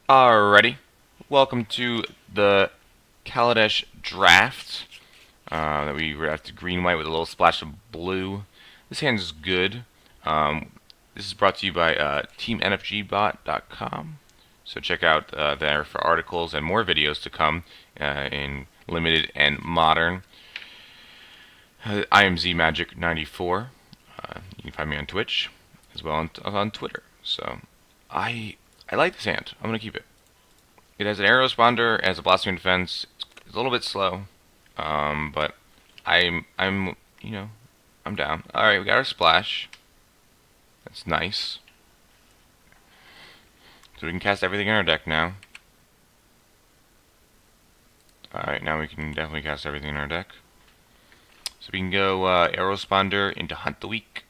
Alrighty, welcome to the KLD Draft. That we drafted green white with a little splash of blue. This hand is good. This is brought to you by teamnfgbot.com. So check out there for articles and more videos to come in limited and modern. I am ZMagic94. You can find me on Twitch as well on Twitter. So I like this hand. I'm gonna keep it. It has an arrow responder, it has a blasting defense. It's a little bit slow, but I'm I'm down. All right, we got our splash. That's nice. So we can cast everything in our deck now. All right, now we can definitely cast everything in our deck. So we can go arrow responder into Hunt the Weak.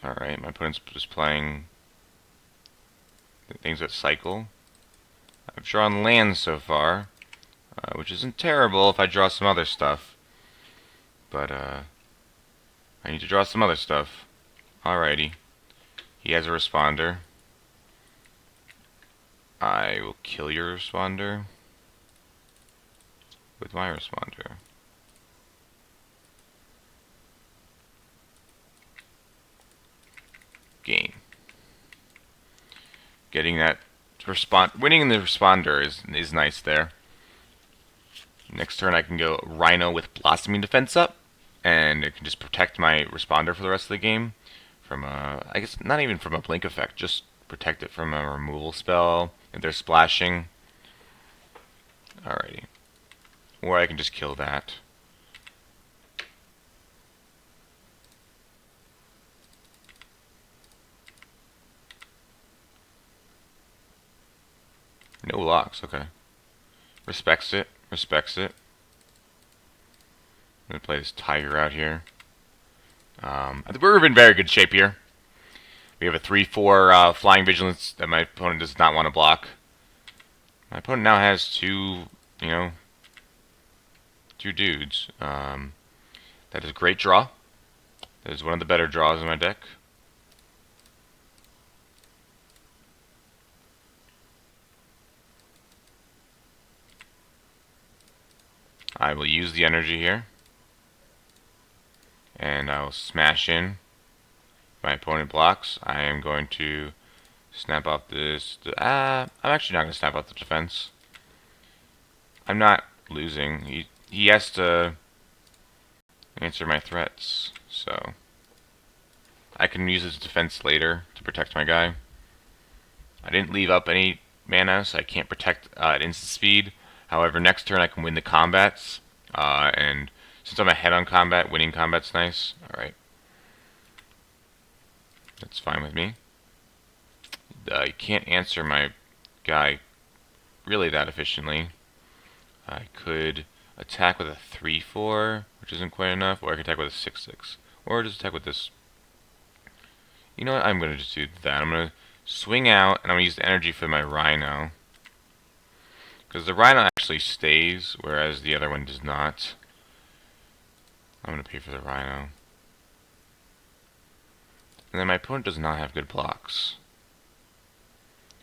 All right, my opponent's just playing things that cycle. I've drawn lands so far, which isn't terrible if I draw some other stuff. But I need to draw some other stuff. Alrighty. He has a responder. I will kill your responder with my responder. Game. Getting that winning the responder is nice there. Next turn I can go Rhino with Blossoming Defense up, and it can just protect my responder for the rest of the game from I guess not even from a blink effect, just protect it from a removal spell if they're splashing. Alrighty. Or I can just kill that. No locks, okay. Respects it, respects it. I'm gonna play this tiger out here. I think we're in very good shape here. We have a 3/4 flying vigilance that my opponent does not want to block. My opponent now has two dudes. That is a great draw. That is one of the better draws in my deck. I will use the energy here. And I'll smash in. If my opponent blocks, I am going to snap off this. I'm actually not going to snap off the defense. I'm not losing. He has to answer my threats, so I can use his defense later to protect my guy. I didn't leave up any mana, so I can't protect at instant speed. However, next turn I can win the combats, and since I'm ahead on combat, winning combat's nice. Alright. That's fine with me. You can't answer my guy really that efficiently. I could attack with a 3/4, which isn't quite enough, or I could attack with a 6/6. Or just attack with this. You know what? I'm going to just do that. I'm going to swing out, and I'm going to use the energy for my Rhino. Because the Rhino actually stays, whereas the other one does not. I'm going to pay for the Rhino. And then my opponent does not have good blocks.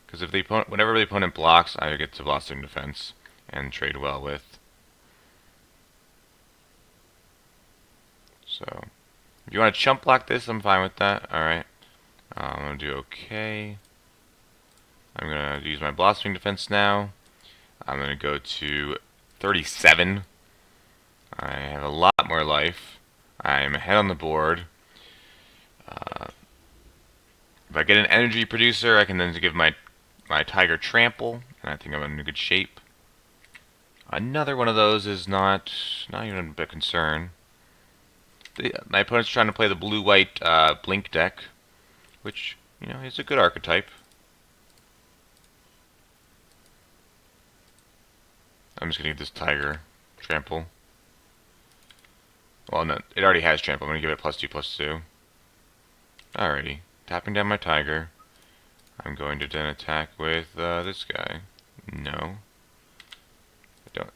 Because whenever the opponent blocks, I get to Blossoming Defense and trade well with. So, if you want to chump block this, I'm fine with that. Alright. I'm going to do okay. I'm going to use my Blossoming Defense now. I'm going to go to 37. I have a lot more life. I'm ahead on the board. If I get an energy producer, I can then give my tiger trample, and I think I'm in good shape. Another one of those is not even a bit concern. My opponent's trying to play the blue-white blink deck, which is a good archetype. I'm just gonna give this tiger trample. Well, no, it already has trample. I'm gonna give it +2/+2. Alrighty, tapping down my tiger. I'm going to then attack with this guy. No.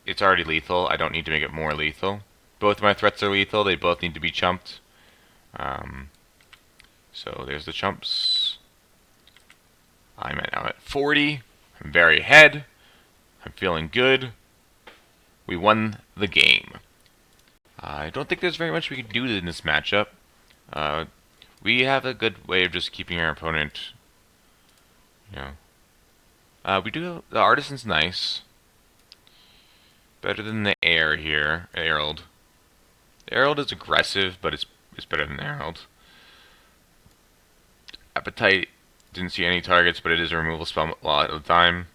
It's already lethal. I don't need to make it more lethal. Both of my threats are lethal. They both need to be chumped. So there's the chumps. I'm now at 40. I'm very ahead. I'm feeling good. We won the game. I don't think there's very much we can do in this matchup. We have a good way of just keeping our opponent, you know. We do, the Artisan's nice. Better than the Air here, Herald. The Herald is aggressive, but it's better than the Herald. Appetite, didn't see any targets, but it is a removal spell a lot of the time.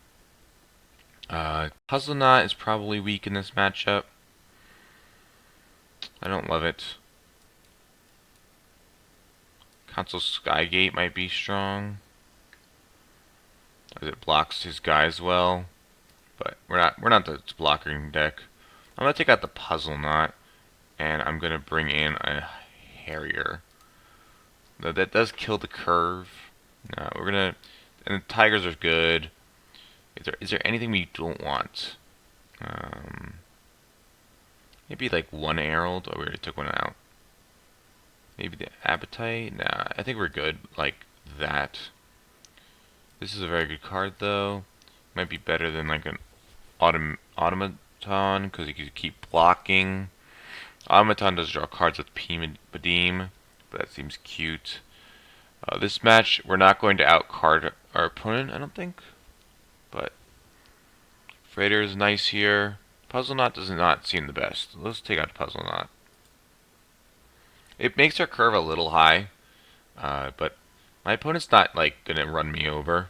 Puzzle Knot is probably weak in this matchup. I don't love it. Console Skygate might be strong, as it blocks his guys well. But we're not the blocking deck. I'm gonna take out the Puzzle Knot, and I'm gonna bring in a Harrier. Though that does kill the curve. No, we're gonna, and the Tigers are good. Is there anything we don't want? Maybe like one Herald. Oh, we already took one out. Maybe the Appetite. Nah, I think we're good like that. This is a very good card though. Might be better than like an Automaton, because you can keep blocking. Automaton does draw cards with Padeem, but that seems cute. This match, we're not going to outcard our opponent, I don't think. But Freighter is nice here. Puzzle Knot does not seem the best. Let's take out Puzzle Knot. It makes our curve a little high, but my opponent's not like gonna run me over.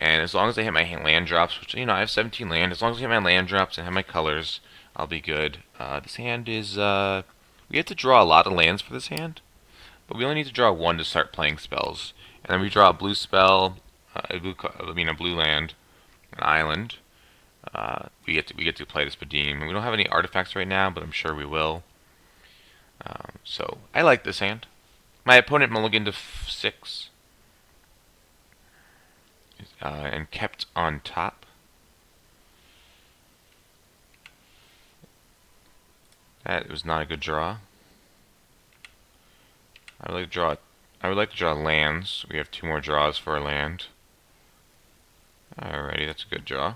And as long as I hit my land drops, which, you know, I have 17 land, as long as I hit my land drops and have my colors, I'll be good. This hand is, we have to draw a lot of lands for this hand, but we only need to draw one to start playing spells. And then we draw a blue spell, a blue land, an island. We get to play this Padeem. And we don't have any artifacts right now, but I'm sure we will. So I like this hand. My opponent mulliganed to 6. And kept on top. That was not a good draw. I would like to draw lands. We have 2 more draws for a land. Alrighty, that's a good draw.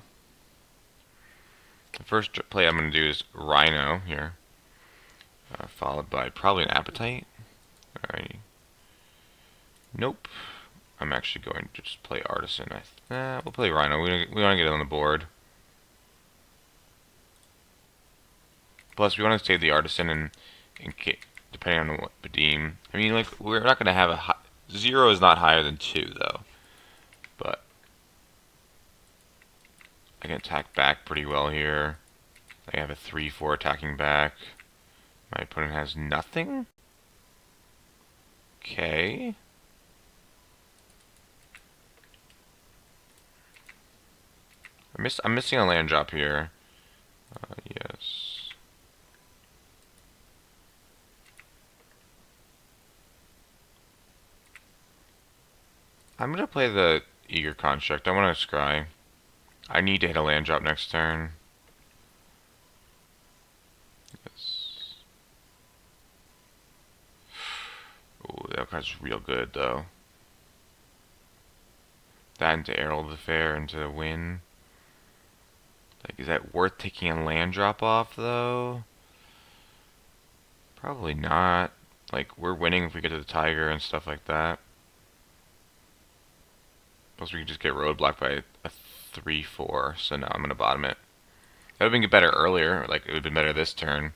The first play I'm going to do is Rhino here, followed by probably an Appetite. Alrighty. Nope. I'm actually going to just play Artisan. We'll play Rhino. We want to get it on the board. Plus, we want to save the Artisan and depending on what Padeem. I mean, like, we're not going to have a 0 is not higher than 2 though. But I can attack back pretty well here. I have a 3/4 attacking back. My opponent has nothing. Okay. I'm missing a land drop here. Yes. I'm gonna play the Eager Construct. I want to scry. I need to hit a land drop next turn. Yes. Ooh, that card's real good though. That into Herald the Fair into the Win. Like, is that worth taking a land drop off, though? Probably not. Like, we're winning if we get to the Tiger and stuff like that. Plus, we can just get roadblocked by a 3/4, so now I'm going to bottom it. That would have been better earlier, like, it would have been better this turn.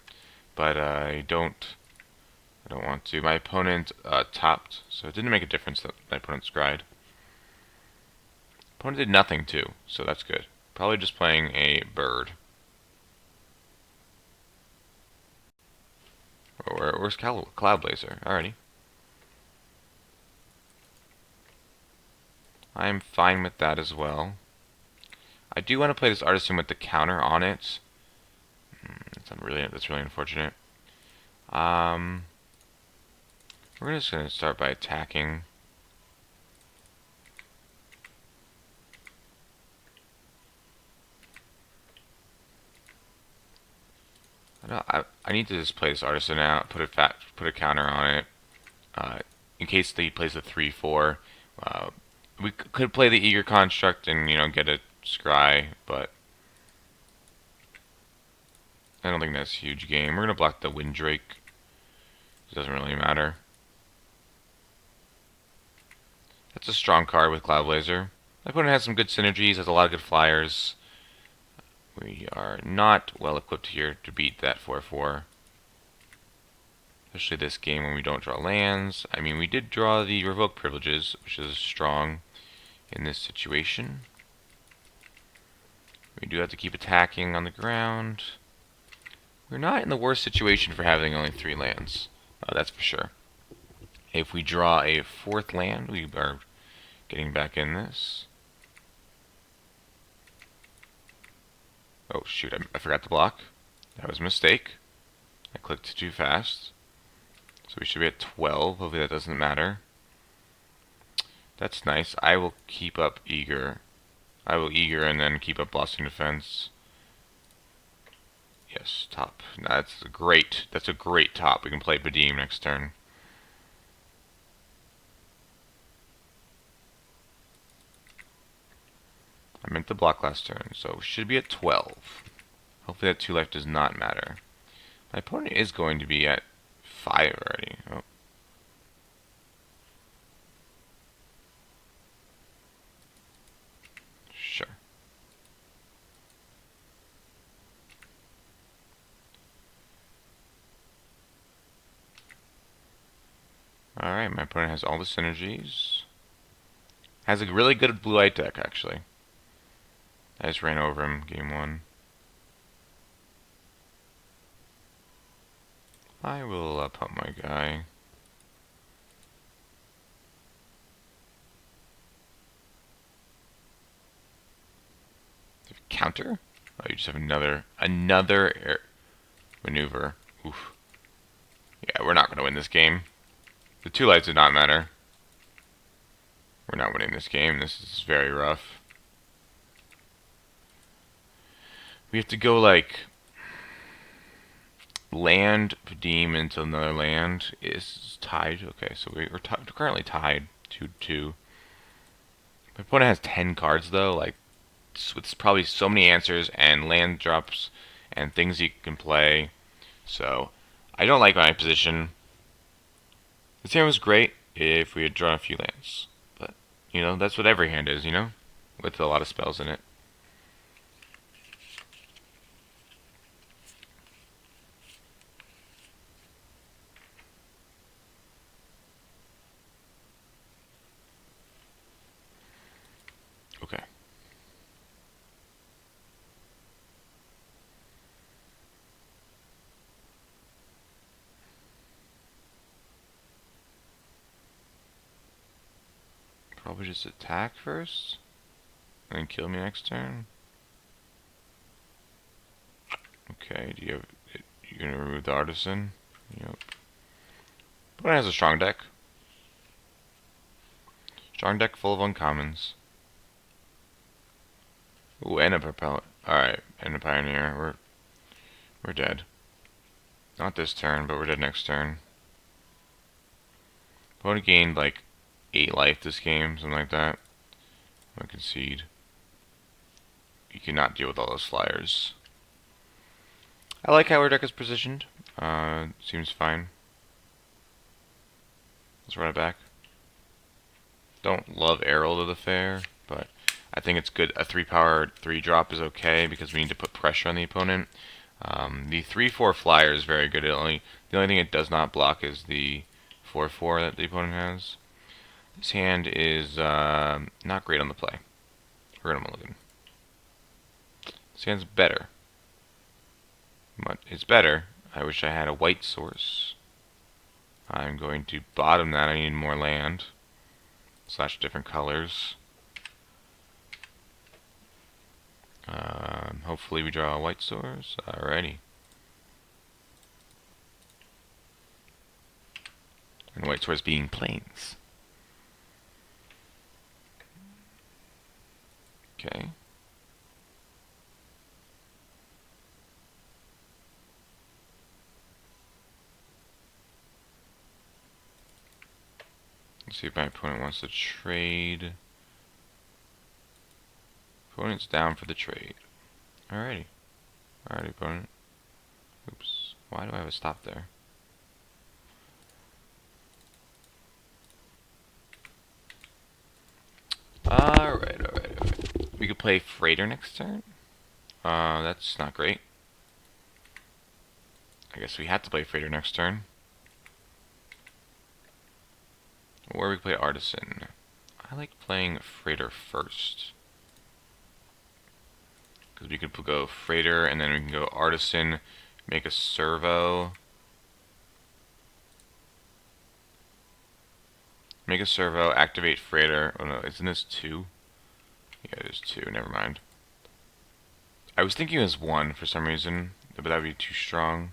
But I don't want to. My opponent topped, so it didn't make a difference that my opponent scried. Opponent did nothing, too, so that's good. Probably just playing a bird. Where's Cloud Blazer? Alrighty. I'm fine with that as well. I do want to play this Artisan with the counter on it. That's really unfortunate. We're just gonna start by attacking. I need to just play this Artisan out, put a counter on it, in case he plays a 3/4. We could play the Eager Construct and, you know, get a Scry, but I don't think that's a huge game. We're going to block the Windrake. It doesn't really matter. That's a strong card with Cloud Blazer. My opponent has some good synergies, has a lot of good flyers. We are not well equipped here to beat that 4-4. Especially this game when we don't draw lands. I mean, we did draw the Revoke Privileges, which is strong in this situation. We do have to keep attacking on the ground. We're not in the worst situation for having only 3 lands. That's for sure. If we draw a 4th land, we are getting back in this. Oh shoot, I forgot to block. That was a mistake. I clicked too fast. So we should be at 12. Hopefully that doesn't matter. That's nice. I will keep up Eager. I will Eager and then keep up Blasting Defense. Yes, top. That's a great top. We can play Badim next turn. I meant to block last turn, so we should be at 12. Hopefully that 2 life does not matter. My opponent is going to be at 5 already. Oh. Sure. Alright, my opponent has all the synergies. Has a really good blue-white deck, actually. I just ran over him game 1. I will pump my guy. Counter? Oh, you just have another air maneuver. Oof. Yeah, we're not going to win this game. The 2 lights did not matter. We're not winning this game. This is very rough. We have to go like land, Padim into another land is tied. Okay, so we're currently tied 2-2. My opponent has 10 cards though, like with probably so many answers and land drops and things he can play. So I don't like my position. This hand was great if we had drawn a few lands, but you know that's what every hand is, you know, with a lot of spells in it. Okay. Probably just attack first, and then kill me next turn. Okay, do you have... You're gonna remove the Artisan? Yep. But it has a strong deck. Strong deck full of uncommons. Ooh, and a Propellant. Alright, and a Pioneer. We're dead. Not this turn, but we're dead next turn. Opponent gained like 8 life this game, something like that. I'm gonna concede. You cannot deal with all those flyers. I like how our deck is positioned. Seems fine. Let's run it back. Don't love Herald of the Fair, but I think it's good. A 3-power 3-drop is okay because we need to put pressure on the opponent. The 3-4 flyer is very good. The only thing it does not block is the 4-4 that the opponent has. This hand is not great on the play. We're gonna mulligan. This hand's better. But it's better. I wish I had a white source. I'm going to bottom that. I need more land. / different colors. Hopefully we draw a white source. Alrighty. And white source being plains. Okay. Let's see if my opponent wants to trade. Opponent's down for the trade. Alrighty. Alrighty, opponent. Oops. Why do I have a stop there? Alright. We could play Freighter next turn. That's not great. I guess we have to play Freighter next turn. Or we play Artisan. I like playing Freighter first. Because we could go Freighter, and then we can go Artisan, make a servo. Make a servo, activate Freighter. Oh no, isn't this 2? Yeah, it is 2, never mind. I was thinking it was 1 for some reason, but that would be too strong.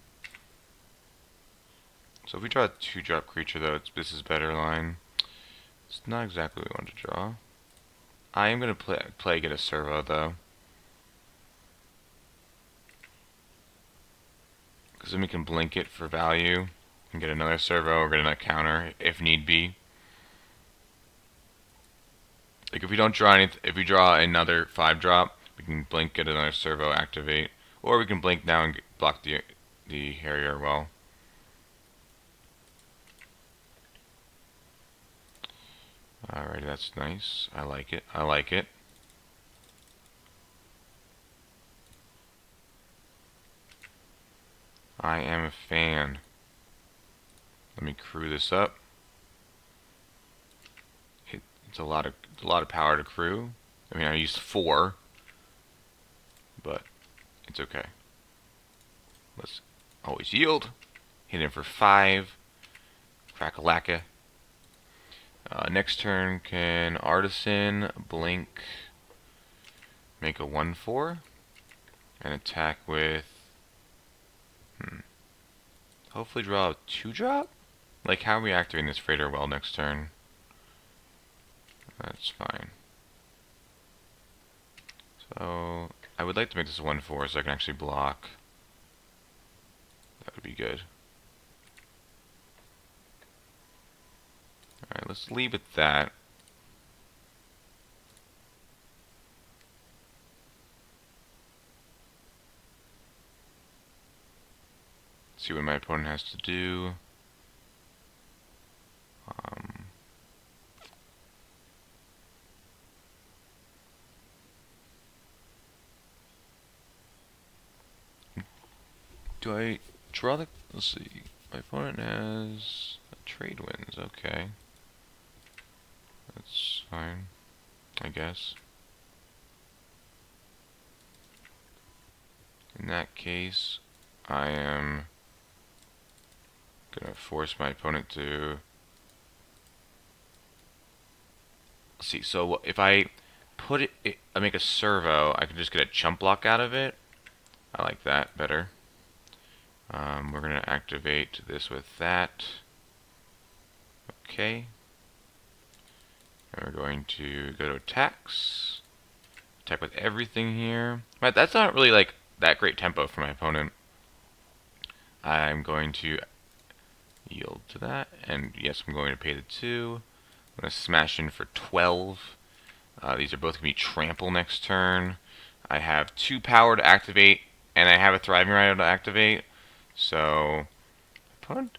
So if we draw a 2-drop creature though, this is better line. It's not exactly what we want to draw. I am going to play get a servo though. Because then we can blink it for value and get another servo or get another counter if need be. Like if we don't draw anything, if we draw another 5-drop, we can blink, get another servo, activate, or we can blink now and block the Harrier well. Alright, that's nice. I like it. I like it. I am a fan. Let me crew this up. It's a lot of power to crew. I mean, I used 4, but it's okay. Let's always yield. Hit him for 5. Crack-a-lacka. Next turn, can Artisan blink, make a 1/4, and attack with. Hopefully draw a 2-drop? Like, how are we activating this Freighter well next turn? That's fine. So, I would like to make this a 1/4 so I can actually block. That would be good. Alright, let's leave with that. See what my opponent has to do. Do I draw the... Let's see. My opponent has trade wins. Okay. That's fine, I guess. In that case, I am gonna force my opponent to... Let's see, so if I put it, I make a servo, I can just get a chump block out of it. I like that better. We're going to activate this with that. Okay. And we're going to go to attacks. Attack with everything here. But that's not really like that great tempo for my opponent. I'm going to yield to that. And yes, I'm going to pay the 2. I'm going to smash in for 12. These are both going to be trample next turn. I have 2 power to activate, and I have a thriving rhino to activate. So, opponent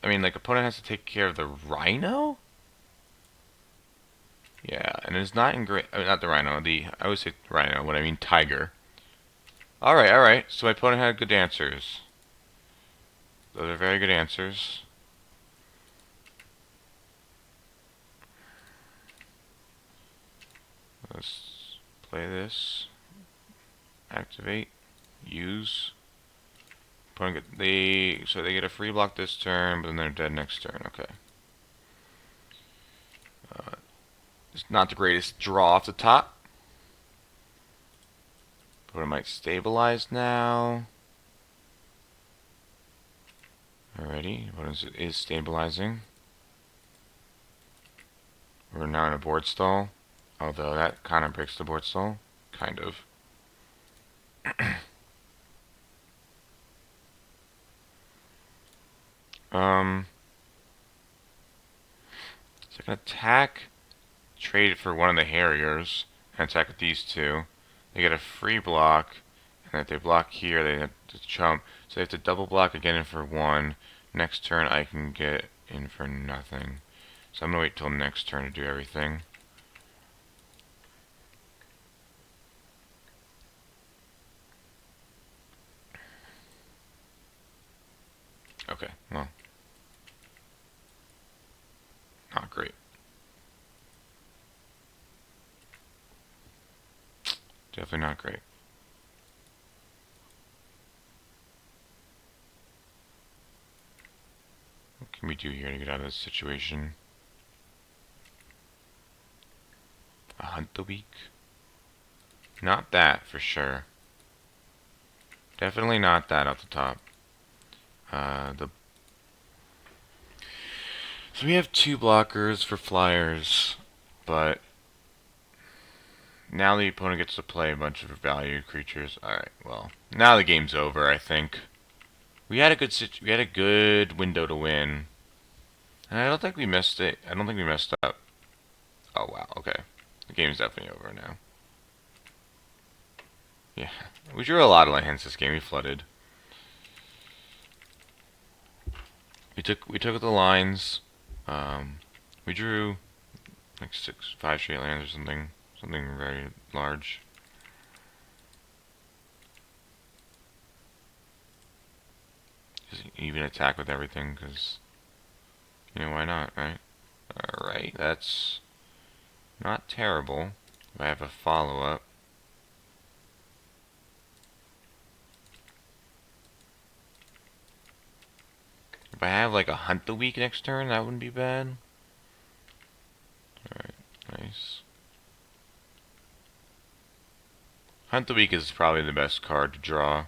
has to take care of the rhino? Yeah, and it's not in great, not the rhino, I always say rhino, what I mean tiger. Alright, so my opponent had good answers. Those are very good answers. Let's play this. Activate. Use. So they get a free block this turn, but then they're dead next turn. Okay. It's not the greatest draw off the top. But it might stabilize now. Alrighty, what is stabilizing. We're now in a board stall. Although that kind of breaks the board stall. Kind of. So I can attack, trade it for one of the Harriers, and attack with these 2. they get a free block, and if they block here, they have to jump. So they have to double block again in for 1. Next turn, I can get in for nothing. So I'm gonna wait till next turn to do everything. Okay, well, not great. Definitely not great. What can we do here to get out of this situation? A hunt the week? Not that, for sure. Definitely not that off the top. So we have 2 blockers for flyers, but now the opponent gets to play a bunch of valued creatures. Alright, well, now the game's over, I think. We had a good window to win. And I don't think we missed it. I don't think we messed up. Oh wow, okay. The game's definitely over now. Yeah. We drew a lot of hands this game. We flooded. We took the lines. We drew like 5 straight lands or something. Something very large. Just even attack with everything, because, you know, why not, right? Alright, that's not terrible. If I have a follow-up. If I have like a hunt the week next turn, that wouldn't be bad. Alright, nice. Hunt the week is probably the best card to draw.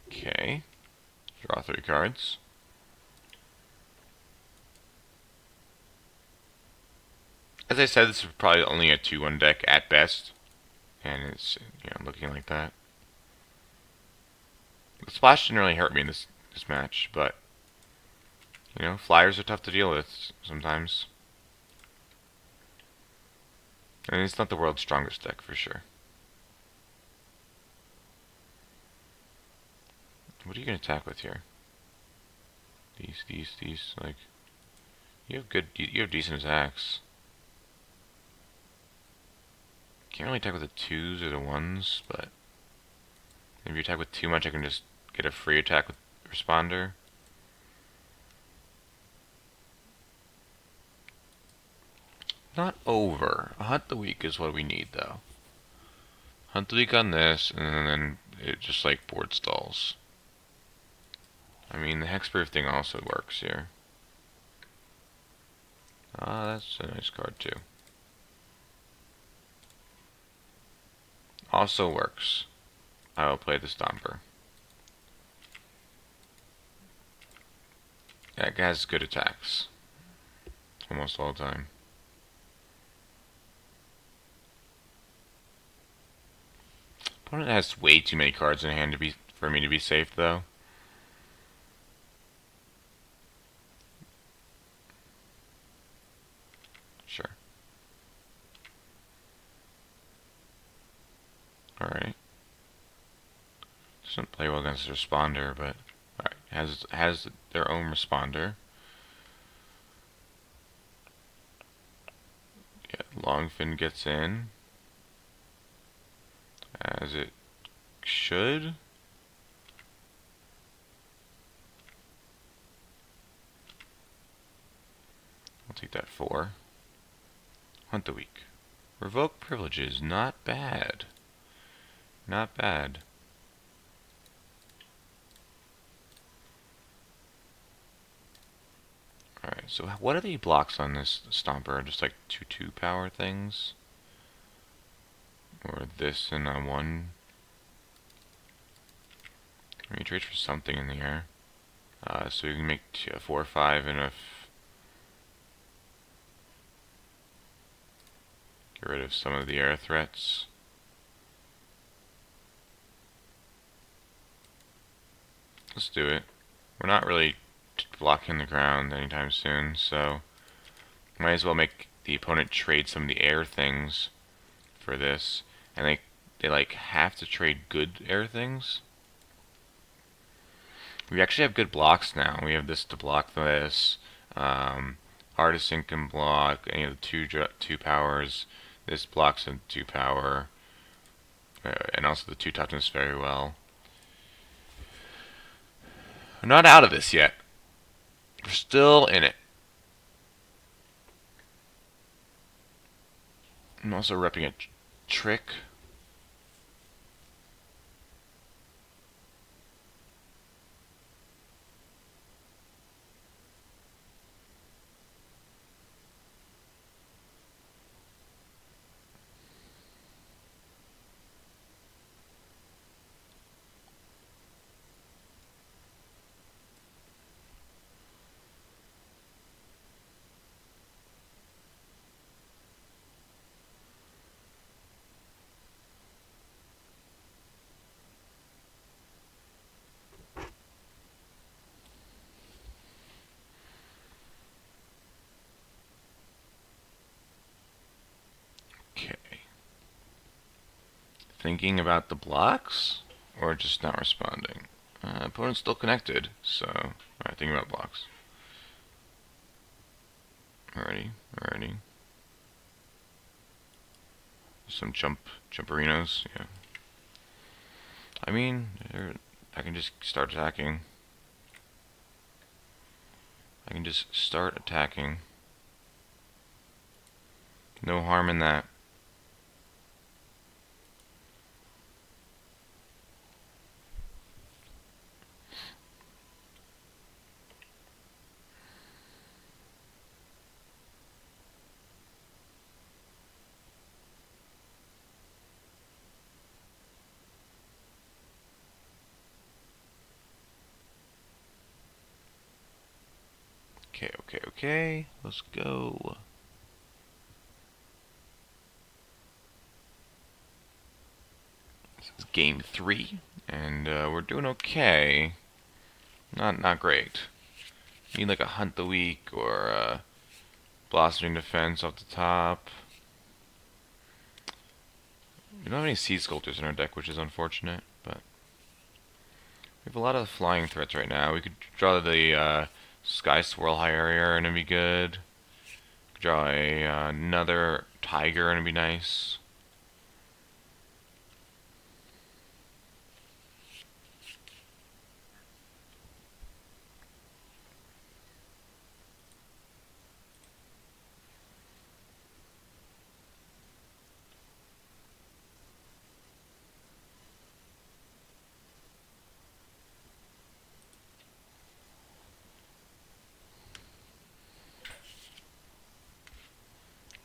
Okay. Draw 3 cards. As I said, this is probably only a 2-1 deck at best. And it's, you know, looking like that. The splash didn't really hurt me in this match, but, you know, flyers are tough to deal with sometimes. And it's not the world's strongest deck for sure. What are you gonna attack with here? These, like, you have decent attacks. Can't really attack with the 2s or the 1s, but if you attack with too much, I can just get a free attack with Responder. Not over. A Hunt the Week is what we need, though. Hunt the Week on this, and then it just like board stalls. I mean, the Hexproof thing also works here. Ah, that's a nice card, too. Also works. I will play the Stomper. That guy has good attacks. Almost all the time. Opponent has way too many cards in hand for me to be safe, though. Sure. Alright. Doesn't play well against the Responder, but alright. Has their own Responder. Yeah, Longfin gets in. As it should. I'll take that 4. Hunt the Week. Revoke privileges. Not bad. Not bad. Alright, so what are the blocks on this Stomper? Just like 2/2 power things? Or this and a 1? I mean, trade for something in the air. So we can make a 4/5 and get rid of some of the air threats. Let's do it. We're not really blocking the ground anytime soon, so might as well make the opponent trade some of the air things for this, and they like have to trade good air things. We actually have good blocks now. We have this to block this. Artisan can block any of the two powers. This blocks a 2 power, and also the 2 toughness very well. I'm not out of this yet. We're still in it. I'm also repping a trick. Okay. Thinking about the blocks, or just not responding? Opponent's still connected, so alright, thinking about blocks. Alrighty. Some jumperinos, yeah. I mean, I can just start attacking. No harm in that. Okay. Let's go. This is game 3, and we're doing okay. Not great. Need like a Hunt the Week or a Blossoming Defense off the top. We don't have any Sea Sculptors in our deck, which is unfortunate, but we have a lot of flying threats right now. We could draw the Sky Swirl Harrier and it'd be good. Could draw another Tiger and it'd be nice.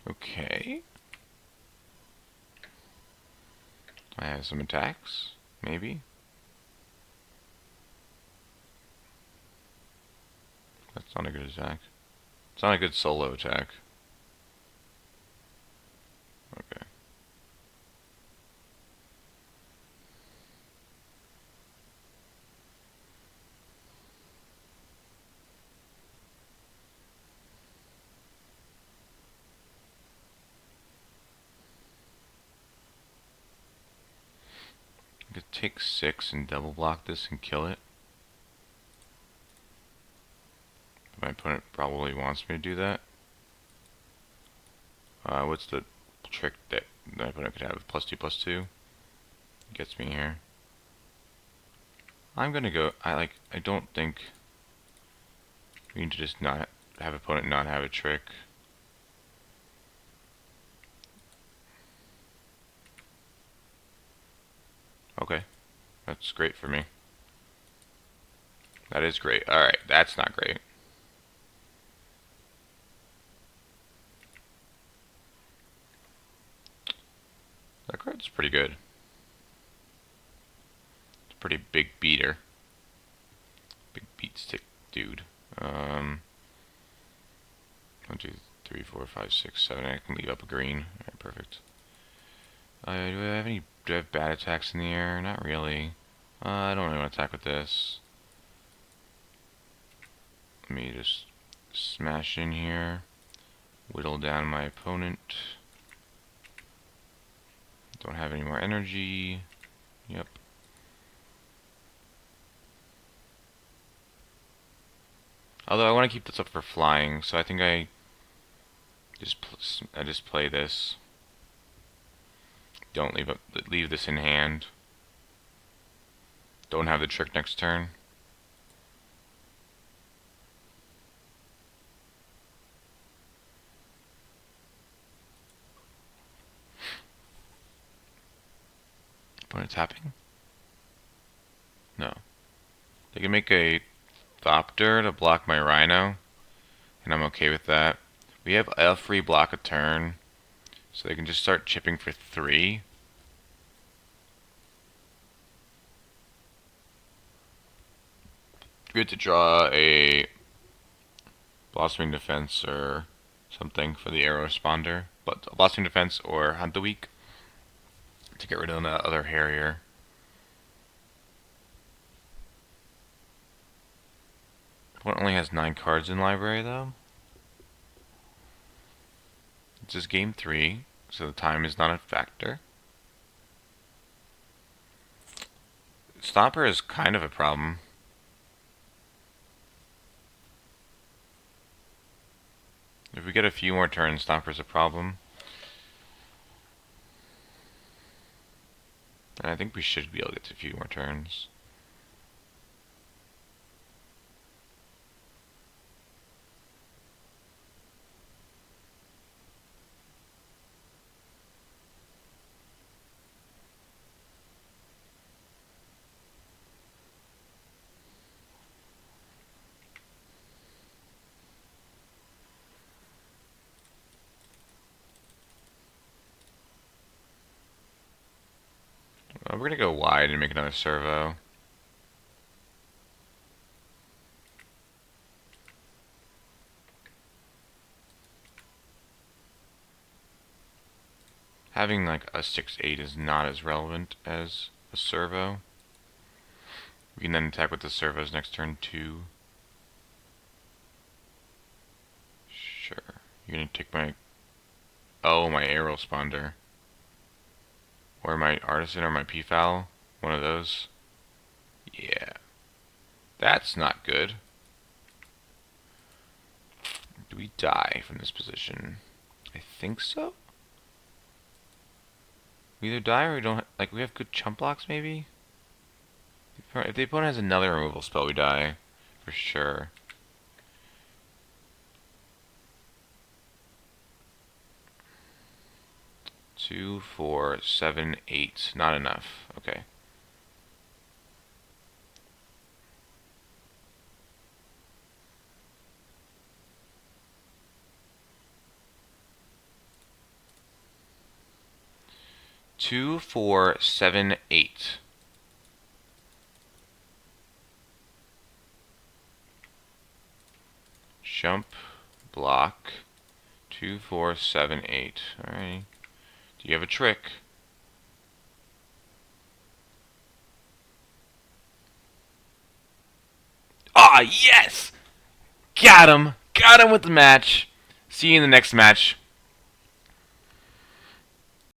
Okay. I have some attacks, maybe. That's not a good attack. It's not a good solo attack. Okay. I could take 6 and double block this and kill it. My opponent probably wants me to do that. What's the trick that my opponent could have? +2/+2 gets me here. I'm gonna go. I don't think we need to just not have opponent not have a trick. Okay, that's great for me. That is great. Alright, that's not great. That card's pretty good. It's a pretty big beater. Big beat stick dude. 1, 2, 3, 4, 5, 6, 7. I can leave up a green. Alright, perfect. Do I have bad attacks in the air? Not really. I don't really want to attack with this. Let me just smash in here. Whittle down my opponent. Don't have any more energy. Yep. Although I want to keep this up for flying, so I think I just play this. Don't leave this in hand. Don't have the trick next turn. Opponent tapping? No. They can make a Thopter to block my Rhino, and I'm okay with that. We have a free block a turn, so they can just start chipping for 3. We have to draw a Blossoming Defense or something for the Arrow Responder, but Blossoming Defense or Hunt the Weak to get rid of the other Harrier. Opponent only has 9 cards in library though. This is game 3, so the time is not a factor. Stomper is kind of a problem. If we get a few more turns, Stomper's a problem. And I think we should be able to get to a few more turns. We're gonna go wide and make another servo. Having like a 6/8 is not as relevant as a servo. We can then attack with the servos next turn too. Sure. You're gonna take my... Oh, my Arrow Responder. Or my Artisan or my Peafowl. One of those. Yeah. That's not good. Do we die from this position? I think so. We either die or we don't... Like, we have good chump blocks, maybe? If the opponent has another removal spell, we die. For sure. Two, 4, 7, 8. Not enough. Okay. Two, 4, 7, 8. Jump, block. 2, 4, 7, 8. Alright. Do you have a trick? Ah, yes! Got him! Got him with the match. See you in the next match.